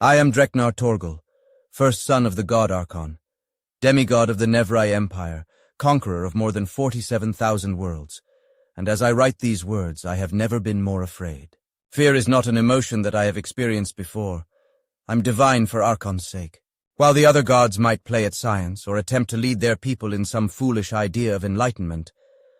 I am Dreknar Torgal, first son of the god Archon, demigod of the Nevrai Empire, conqueror of more than 47,000 worlds, and as I write these words, I have never been more afraid. Fear is not an emotion that I have experienced before. I'm divine for Archon's sake. While the other gods might play at science or attempt to lead their people in some foolish idea of enlightenment,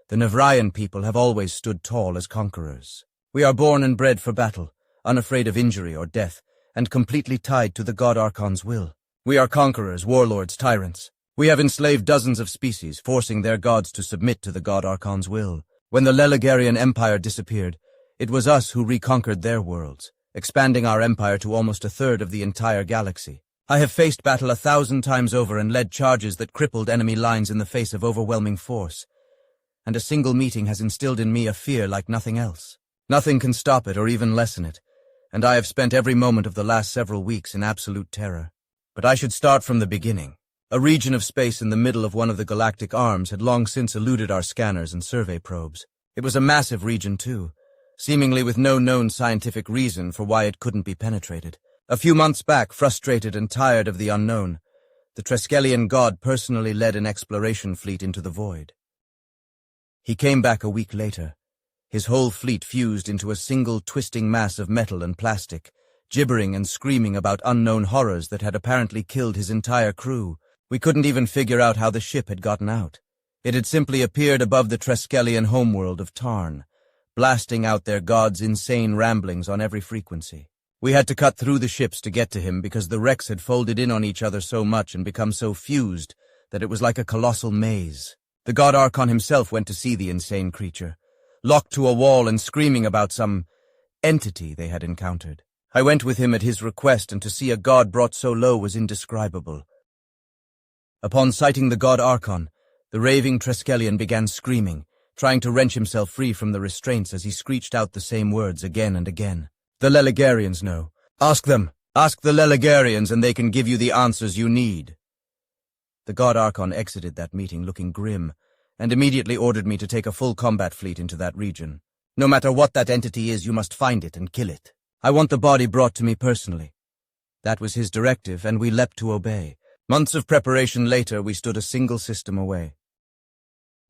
the Nevraian people have always stood tall as conquerors. We are born and bred for battle, unafraid of injury or death, and completely tied to the god Archon's will. We are conquerors, warlords, tyrants. We have enslaved dozens of species, forcing their gods to submit to the god Archon's will. When the Lelegarian Empire disappeared, it was us who reconquered their worlds, expanding our empire to almost a third of the entire galaxy. I have faced battle 1,000 times over and led charges that crippled enemy lines in the face of overwhelming force. And a single meeting has instilled in me a fear like nothing else. Nothing can stop it or even lessen it, and I have spent every moment of the last several weeks in absolute terror. But I should start from the beginning. A region of space in the middle of one of the galactic arms had long since eluded our scanners and survey probes. It was a massive region too, seemingly with no known scientific reason for why it couldn't be penetrated. A few months back, frustrated and tired of the unknown, the Treskelian god personally led an exploration fleet into the void. He came back a week later, his whole fleet fused into a single twisting mass of metal and plastic, gibbering and screaming about unknown horrors that had apparently killed his entire crew. We couldn't even figure out how the ship had gotten out. It had simply appeared above the Treskelian homeworld of Tarn, blasting out their god's insane ramblings on every frequency. We had to cut through the ships to get to him because the wrecks had folded in on each other so much and become so fused that it was like a colossal maze. The god Archon himself went to see the insane creature, locked to a wall and screaming about some entity they had encountered. I went with him at his request, and to see a god brought so low was indescribable. Upon sighting the god Archon, the raving Treskelian began screaming, trying to wrench himself free from the restraints as he screeched out the same words again and again. The Lelegarians know. Ask them. Ask the Lelegarians and they can give you the answers you need. The god Archon exited that meeting looking grim, and immediately ordered me to take a full combat fleet into that region. No matter what that entity is, you must find it and kill it. I want the body brought to me personally. That was his directive, and we leapt to obey. Months of preparation later, we stood a single system away.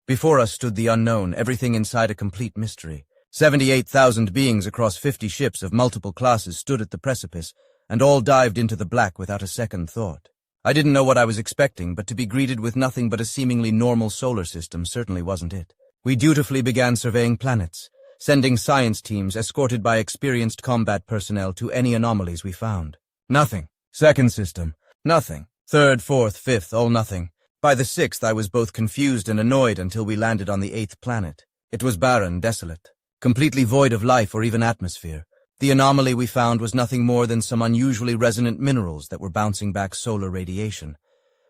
Before us stood the unknown, everything inside a complete mystery. 78,000 beings across 50 ships of multiple classes stood at the precipice, and all dived into the black without a second thought. I didn't know what I was expecting, but to be greeted with nothing but a seemingly normal solar system certainly wasn't it. We dutifully began surveying planets, sending science teams escorted by experienced combat personnel to any anomalies we found. Nothing. Second system. Nothing. Third, fourth, fifth, all nothing. By the 6th, I was both confused and annoyed until we landed on the 8th planet. It was barren, desolate, completely void of life or even atmosphere. The anomaly we found was nothing more than some unusually resonant minerals that were bouncing back solar radiation.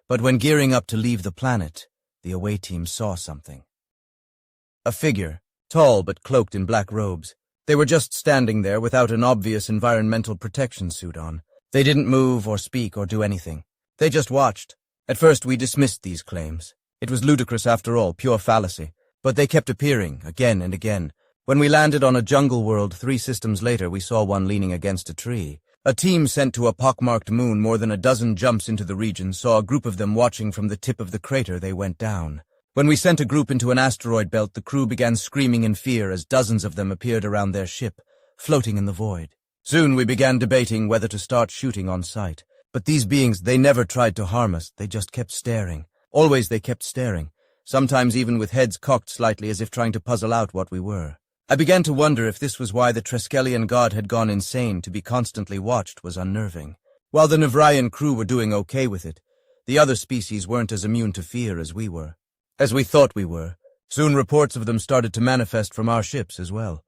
But when gearing up to leave the planet, the away team saw something. A figure, tall but cloaked in black robes. They were just standing there without an obvious environmental protection suit on. They didn't move or speak or do anything. They just watched. At first we dismissed these claims. It was ludicrous after all, pure fallacy. But they kept appearing, again and again. When we landed on a jungle world 3 systems later, we saw one leaning against a tree. A team sent to a pockmarked moon more than a dozen jumps into the region saw a group of them watching from the tip of the crater they went down. When we sent a group into an asteroid belt, the crew began screaming in fear as dozens of them appeared around their ship, floating in the void. Soon we began debating whether to start shooting on sight. But these beings, they never tried to harm us, they just kept staring. Always they kept staring, sometimes even with heads cocked slightly as if trying to puzzle out what we were. I began to wonder if this was why the Treskelian god had gone insane. To be constantly watched was unnerving. While the Nevraian crew were doing okay with it, the other species weren't as immune to fear as we were. As we thought we were. Soon reports of them started to manifest from our ships as well.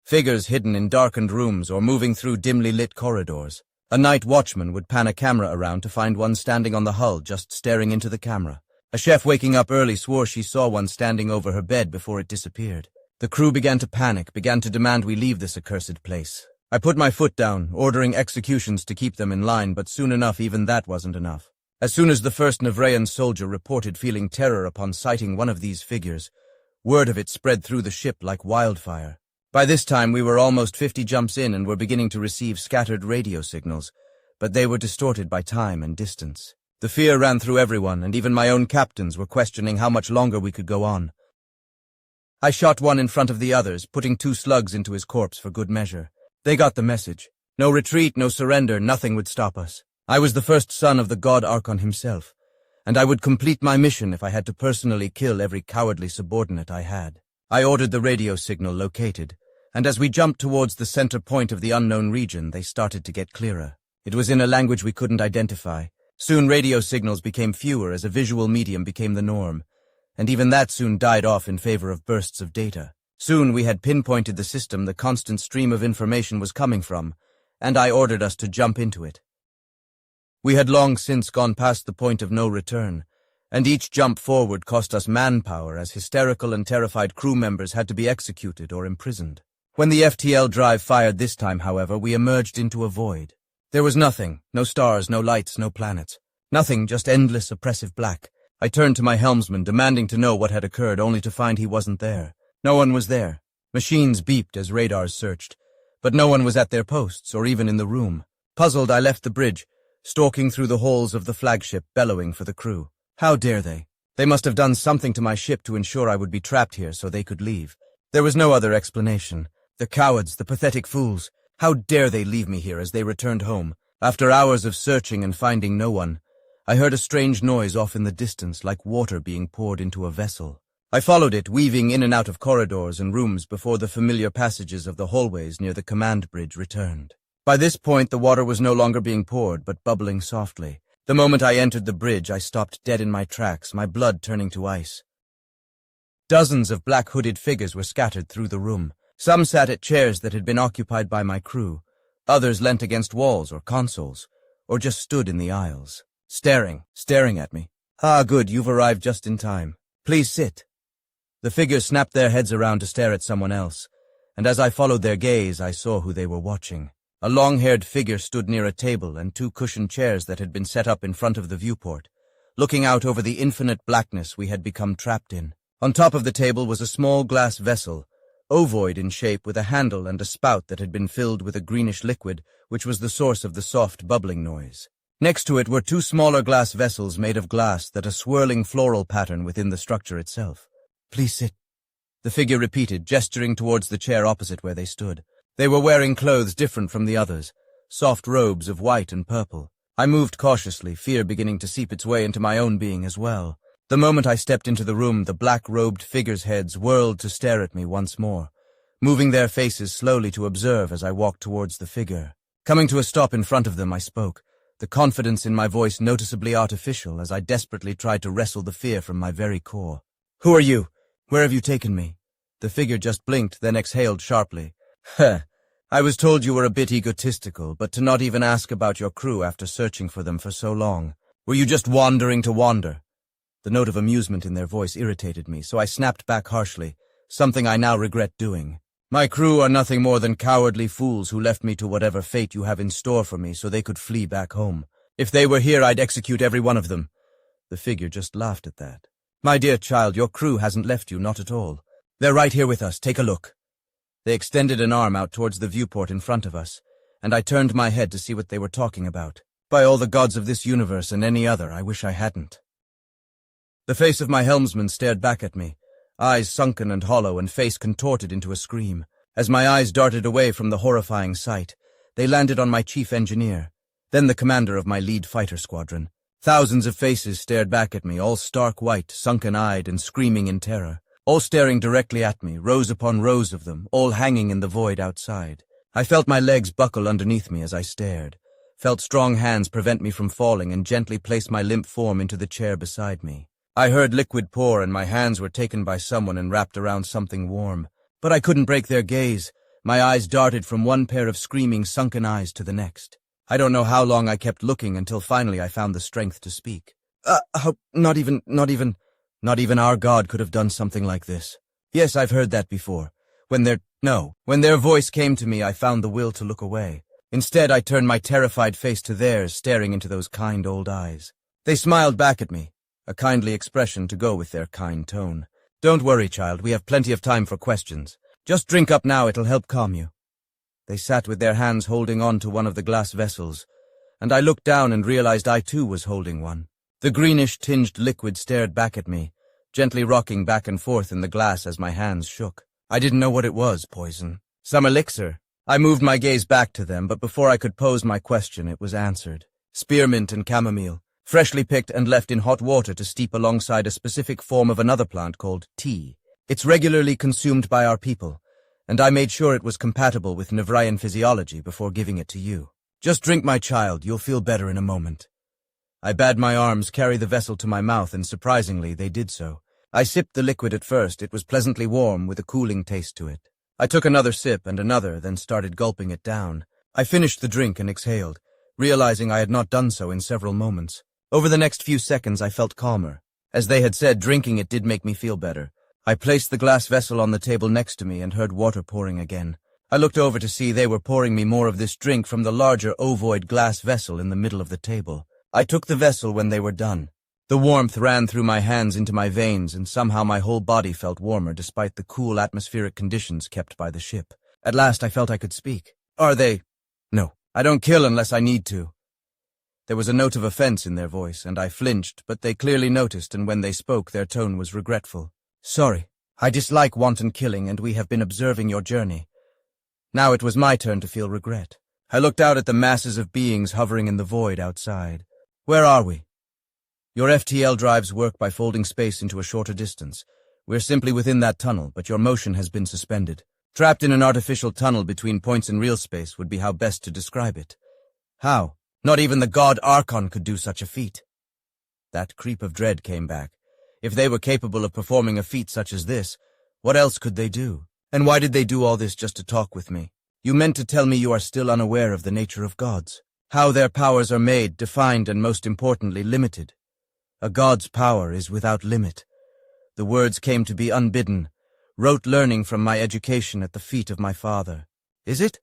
Figures hidden in darkened rooms or moving through dimly lit corridors. A night watchman would pan a camera around to find one standing on the hull just staring into the camera. A chef waking up early swore she saw one standing over her bed before it disappeared. The crew began to panic, began to demand we leave this accursed place. I put my foot down, ordering executions to keep them in line, but soon enough even that wasn't enough. As soon as the first Nevraian soldier reported feeling terror upon sighting one of these figures, word of it spread through the ship like wildfire. By this time, we were almost 50 jumps in and were beginning to receive scattered radio signals, but they were distorted by time and distance. The fear ran through everyone, and even my own captains were questioning how much longer we could go on. I shot one in front of the others, putting 2 slugs into his corpse for good measure. They got the message. No retreat, no surrender, nothing would stop us. I was the first son of the god Archon himself, and I would complete my mission if I had to personally kill every cowardly subordinate I had. I ordered the radio signal located, and as we jumped towards the center point of the unknown region, they started to get clearer. It was in a language we couldn't identify. Soon radio signals became fewer as a visual medium became the norm, and even that soon died off in favor of bursts of data. Soon we had pinpointed the system the constant stream of information was coming from, and I ordered us to jump into it. We had long since gone past the point of no return, and each jump forward cost us manpower as hysterical and terrified crew members had to be executed or imprisoned. When the FTL drive fired this time, however, we emerged into a void. There was nothing, no stars, no lights, no planets. Nothing, just endless, oppressive black. I turned to my helmsman, demanding to know what had occurred, only to find he wasn't there. No one was there. Machines beeped as radars searched, but no one was at their posts or even in the room. Puzzled, I left the bridge, stalking through the halls of the flagship, bellowing for the crew. How dare they? They must have done something to my ship to ensure I would be trapped here so they could leave. There was no other explanation. The cowards, the pathetic fools. How dare they leave me here as they returned home? After hours of searching and finding no one, I heard a strange noise off in the distance, like water being poured into a vessel. I followed it, weaving in and out of corridors and rooms before the familiar passages of the hallways near the command bridge returned. By this point, the water was no longer being poured, but bubbling softly. The moment I entered the bridge, I stopped dead in my tracks, my blood turning to ice. Dozens of black hooded figures were scattered through the room. Some sat at chairs that had been occupied by my crew. Others leant against walls or consoles, or just stood in the aisles, staring at me. Ah, good, you've arrived just in time. Please sit. The figures snapped their heads around to stare at someone else, and as I followed their gaze, I saw who they were watching. A long-haired figure stood near a table and 2 cushioned chairs that had been set up in front of the viewport, looking out over the infinite blackness we had become trapped in. On top of the table was a small glass vessel, ovoid in shape with a handle and a spout that had been filled with a greenish liquid, which was the source of the soft bubbling noise. Next to it were 2 smaller glass vessels made of glass that a swirling floral pattern within the structure itself. Please sit, the figure repeated, gesturing towards the chair opposite where they stood. They were wearing clothes different from the others, soft robes of white and purple. I moved cautiously, fear beginning to seep its way into my own being as well. The moment I stepped into the room, the black-robed figures' heads whirled to stare at me once more, moving their faces slowly to observe as I walked towards the figure. Coming to a stop in front of them, I spoke, the confidence in my voice noticeably artificial as I desperately tried to wrestle the fear from my very core. Who are you? Where have you taken me? The figure just blinked, then exhaled sharply. I was told you were a bit egotistical, but to not even ask about your crew after searching for them for so long. Were you just wandering to wander? The note of amusement in their voice irritated me, so I snapped back harshly, something I now regret doing. My crew are nothing more than cowardly fools who left me to whatever fate you have in store for me so they could flee back home. If they were here, I'd execute every one of them. The figure just laughed at that. My dear child, your crew hasn't left you, not at all. They're right here with us, take a look. They extended an arm out towards the viewport in front of us, and I turned my head to see what they were talking about. By all the gods of this universe and any other, I wish I hadn't. The face of my helmsman stared back at me, eyes sunken and hollow and face contorted into a scream. As my eyes darted away from the horrifying sight, they landed on my chief engineer, then the commander of my lead fighter squadron. Thousands of faces stared back at me, all stark white, sunken-eyed, and screaming in terror. All staring directly at me, rows upon rows of them, all hanging in the void outside. I felt my legs buckle underneath me as I stared, felt strong hands prevent me from falling and gently place my limp form into the chair beside me. I heard liquid pour and my hands were taken by someone and wrapped around something warm. But I couldn't break their gaze. My eyes darted from one pair of screaming, sunken eyes to the next. I don't know how long I kept looking until finally I found the strength to speak. Not even our God could have done something like this. Yes, I've heard that before. When their voice came to me, I found the will to look away. Instead, I turned my terrified face to theirs, staring into those kind old eyes. They smiled back at me, a kindly expression to go with their kind tone. Don't worry, child, we have plenty of time for questions. Just drink up now, it'll help calm you. They sat with their hands holding on to one of the glass vessels, and I looked down and realized I too was holding one. The greenish-tinged liquid stared back at me, gently rocking back and forth in the glass as my hands shook. I didn't know what it was, poison. Some elixir. I moved my gaze back to them, but before I could pose my question, it was answered. Spearmint and chamomile, freshly picked and left in hot water to steep alongside a specific form of another plant called tea. It's regularly consumed by our people, and I made sure it was compatible with Nevrian physiology before giving it to you. Just drink, my child, you'll feel better in a moment. I bade my arms carry the vessel to my mouth, and surprisingly, they did so. I sipped the liquid at first. It was pleasantly warm, with a cooling taste to it. I took another sip and another, then started gulping it down. I finished the drink and exhaled, realizing I had not done so in several moments. Over the next few seconds, I felt calmer. As they had said, drinking it did make me feel better. I placed the glass vessel on the table next to me and heard water pouring again. I looked over to see they were pouring me more of this drink from the larger ovoid glass vessel in the middle of the table. I took the vessel when they were done. The warmth ran through my hands into my veins, and somehow my whole body felt warmer despite the cool atmospheric conditions kept by the ship. At last I felt I could speak. Are they? No, I don't kill unless I need to. There was a note of offense in their voice, and I flinched, but they clearly noticed, and when they spoke, their tone was regretful. Sorry, I dislike wanton killing, and we have been observing your journey. Now it was my turn to feel regret. I looked out at the masses of beings hovering in the void outside. Where are we? Your FTL drives work by folding space into a shorter distance. We're simply within that tunnel, but your motion has been suspended. Trapped in an artificial tunnel between points in real space would be how best to describe it. How? Not even the god Archon could do such a feat. That creep of dread came back. If they were capable of performing a feat such as this, what else could they do? And why did they do all this just to talk with me? You meant to tell me you are still unaware of the nature of gods, how their powers are made, defined, and most importantly, limited. A god's power is without limit. The words came to be unbidden, rote learning from my education at the feet of my father. Is it?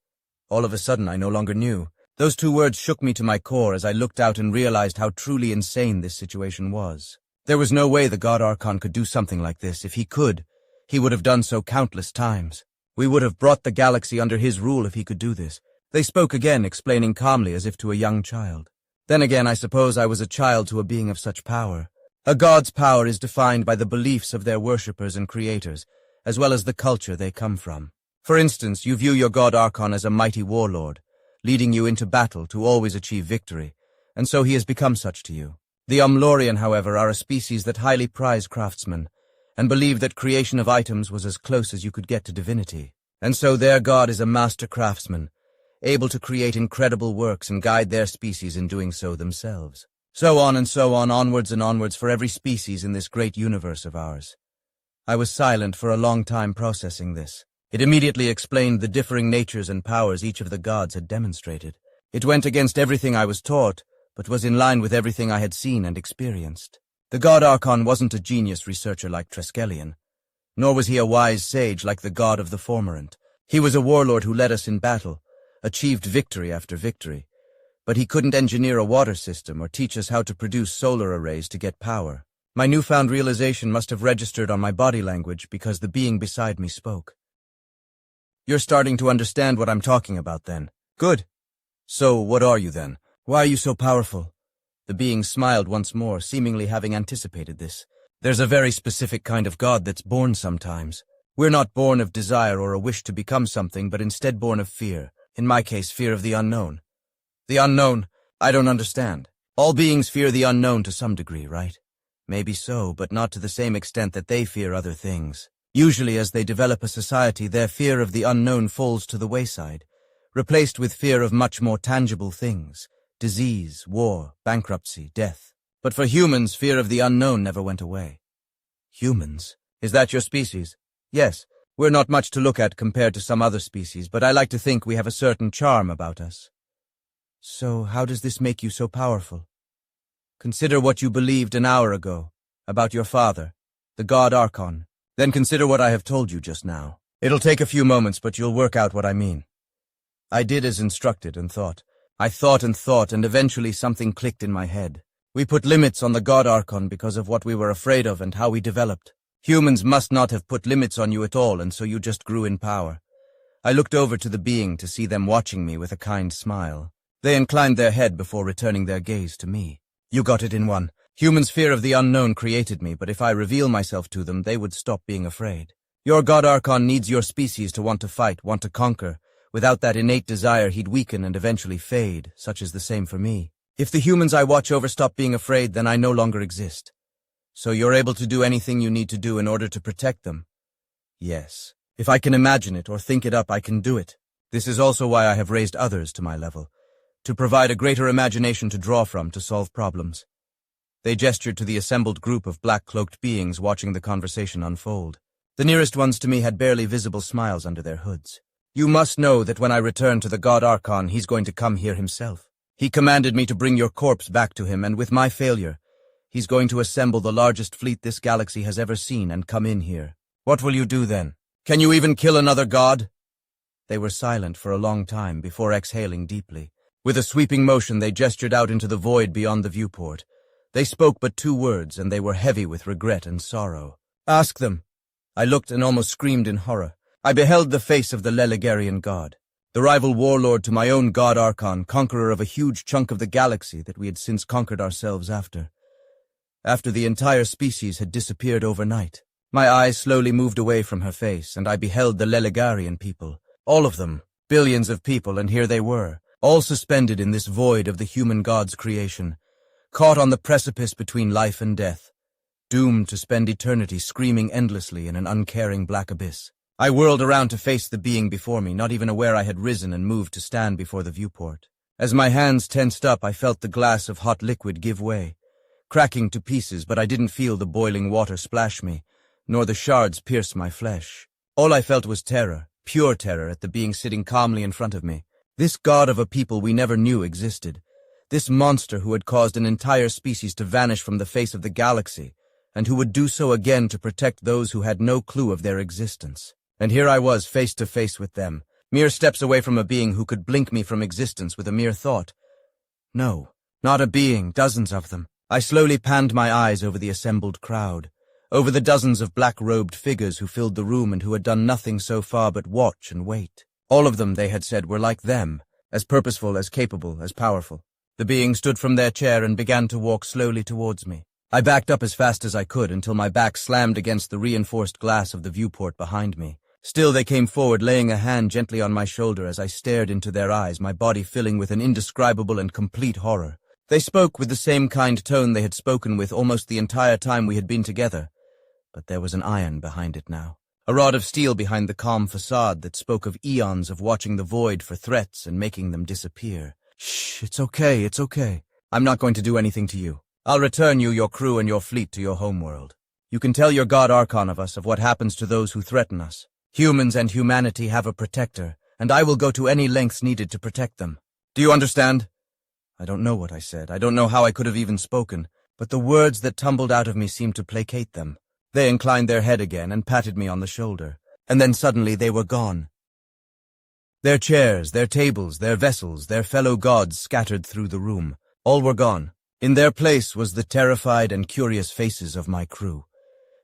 All of a sudden I no longer knew. Those two words shook me to my core as I looked out and realized how truly insane this situation was. There was no way the god Archon could do something like this. If he could, he would have done so countless times. We would have brought the galaxy under his rule if he could do this. They spoke again, explaining calmly as if to a young child. Then again, I suppose I was a child to a being of such power. A god's power is defined by the beliefs of their worshippers and creators, as well as the culture they come from. For instance, you view your god Archon as a mighty warlord, leading you into battle to always achieve victory, and so he has become such to you. The Umlorian, however, are a species that highly prize craftsmen, and believe that creation of items was as close as you could get to divinity. And so their god is a master craftsman, able to create incredible works and guide their species in doing so themselves. So on and so on, onwards and onwards for every species in this great universe of ours. I was silent for a long time processing this. It immediately explained the differing natures and powers each of the gods had demonstrated. It went against everything I was taught, but was in line with everything I had seen and experienced. The god Archon wasn't a genius researcher like Triskelion, nor was he a wise sage like the god of the Formorant. He was a warlord who led us in battle, achieved victory after victory, but he couldn't engineer a water system or teach us how to produce solar arrays to get power. My newfound realization must have registered on my body language because the being beside me spoke. You're starting to understand what I'm talking about then. Good. So, what are you then? Why are you so powerful? The being smiled once more, seemingly having anticipated this. There's a very specific kind of god that's born sometimes. We're not born of desire or a wish to become something, but instead born of fear. In my case, fear of the unknown. The unknown? I don't understand. All beings fear the unknown to some degree, right? Maybe so, but not to the same extent that they fear other things. Usually, as they develop a society, their fear of the unknown falls to the wayside, replaced with fear of much more tangible things. Disease, war, bankruptcy, death. But for humans, fear of the unknown never went away. Humans? Is that your species? Yes. We're not much to look at compared to some other species, but I like to think we have a certain charm about us. So, how does this make you so powerful? Consider what you believed an hour ago, about your father, the god Archon. Then consider what I have told you just now. It'll take a few moments, but you'll work out what I mean. I did as instructed and thought. I thought, and eventually something clicked in my head. We put limits on the god Archon because of what we were afraid of and how we developed. Humans must not have put limits on you at all, and so you just grew in power. I looked over to the being to see them watching me with a kind smile. They inclined their head before returning their gaze to me. You got it in one. Humans' fear of the unknown created me, but if I reveal myself to them, they would stop being afraid. Your God Archon needs your species to want to fight, want to conquer. Without that innate desire, he'd weaken and eventually fade. Such is the same for me. If the humans I watch over stop being afraid, then I no longer exist. So you're able to do anything you need to do in order to protect them? Yes. If I can imagine it or think it up, I can do it. This is also why I have raised others to my level, to provide a greater imagination to draw from to solve problems. They gestured to the assembled group of black-cloaked beings watching the conversation unfold. The nearest ones to me had barely visible smiles under their hoods. You must know that when I return to the God Archon, he's going to come here himself. He commanded me to bring your corpse back to him, and with my failure, he's going to assemble the largest fleet this galaxy has ever seen and come in here. What will you do then? Can you even kill another god? They were silent for a long time before exhaling deeply. With a sweeping motion, they gestured out into the void beyond the viewport. They spoke but 2 words, and they were heavy with regret and sorrow. Ask them. I looked and almost screamed in horror. I beheld the face of the Lelegarian god, the rival warlord to my own God Archon, conqueror of a huge chunk of the galaxy that we had since conquered ourselves after the entire species had disappeared overnight. My eyes slowly moved away from her face, and I beheld the Lelegarian people, all of them, billions of people, and here they were, all suspended in this void of the human god's creation, caught on the precipice between life and death, doomed to spend eternity screaming endlessly in an uncaring black abyss. I whirled around to face the being before me, not even aware I had risen and moved to stand before the viewport. As my hands tensed up, I felt the glass of hot liquid give way, cracking to pieces, but I didn't feel the boiling water splash me, nor the shards pierce my flesh. All I felt was terror, pure terror at the being sitting calmly in front of me. This god of a people we never knew existed. This monster who had caused an entire species to vanish from the face of the galaxy, and who would do so again to protect those who had no clue of their existence. And here I was, face to face with them, mere steps away from a being who could blink me from existence with a mere thought. No, not a being, dozens of them. I slowly panned my eyes over the assembled crowd, over the dozens of black-robed figures who filled the room and who had done nothing so far but watch and wait. All of them, they had said, were like them, as purposeful, as capable, as powerful. The being stood from their chair and began to walk slowly towards me. I backed up as fast as I could until my back slammed against the reinforced glass of the viewport behind me. Still they came forward, laying a hand gently on my shoulder as I stared into their eyes, my body filling with an indescribable and complete horror. They spoke with the same kind tone they had spoken with almost the entire time we had been together, but there was an iron behind it now. A rod of steel behind the calm facade that spoke of eons of watching the void for threats and making them disappear. Shh, it's okay, it's okay. I'm not going to do anything to you. I'll return you, your crew, and your fleet to your homeworld. You can tell your God Archon of us of what happens to those who threaten us. Humans and humanity have a protector, and I will go to any lengths needed to protect them. Do you understand? I don't know what I said. I don't know how I could have even spoken, but the words that tumbled out of me seemed to placate them. They inclined their head again and patted me on the shoulder, and then suddenly they were gone. Their chairs, their tables, their vessels, their fellow gods scattered through the room. All were gone. In their place was the terrified and curious faces of my crew.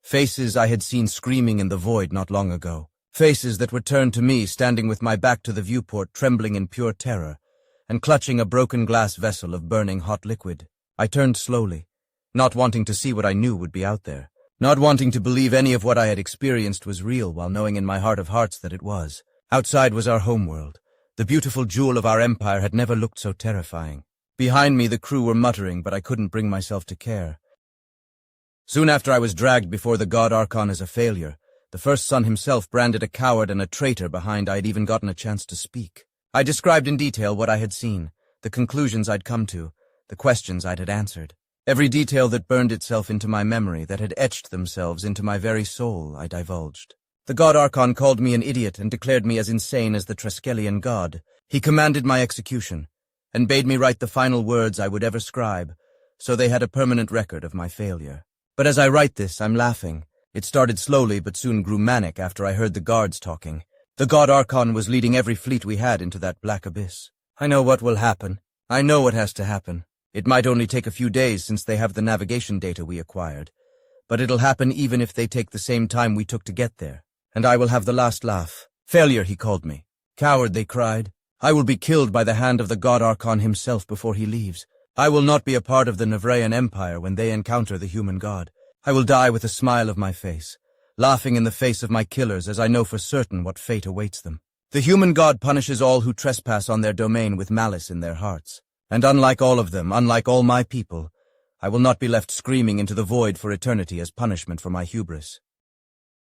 Faces I had seen screaming in the void not long ago. Faces that were turned to me, standing with my back to the viewport, trembling in pure terror, and clutching a broken glass vessel of burning hot liquid. I turned slowly, not wanting to see what I knew would be out there, not wanting to believe any of what I had experienced was real, while knowing in my heart of hearts that it was. Outside was our homeworld. The beautiful jewel of our empire had never looked so terrifying. Behind me the crew were muttering, but I couldn't bring myself to care. Soon after I was dragged before the God Archon as a failure, the first son himself branded a coward and a traitor behind I had even gotten a chance to speak. I described in detail what I had seen, the conclusions I'd come to, the questions I'd had answered. Every detail that burned itself into my memory, that had etched themselves into my very soul, I divulged. The God Archon called me an idiot and declared me as insane as the Triskelion god. He commanded my execution, and bade me write the final words I would ever scribe, so they had a permanent record of my failure. But as I write this, I'm laughing. It started slowly but soon grew manic after I heard the guards talking. The God Archon was leading every fleet we had into that black abyss. I know what will happen. I know what has to happen. It might only take a few days since they have the navigation data we acquired. but it'll happen even if they take the same time we took to get there. And I will have the last laugh. Failure, he called me. Coward, they cried. I will be killed by the hand of the God Archon himself before he leaves. I will not be a part of the Nevrayan Empire when they encounter the human god. I will die with a smile of my face, laughing in the face of my killers as I know for certain what fate awaits them. The human god punishes all who trespass on their domain with malice in their hearts. And unlike all of them, unlike all my people, I will not be left screaming into the void for eternity as punishment for my hubris.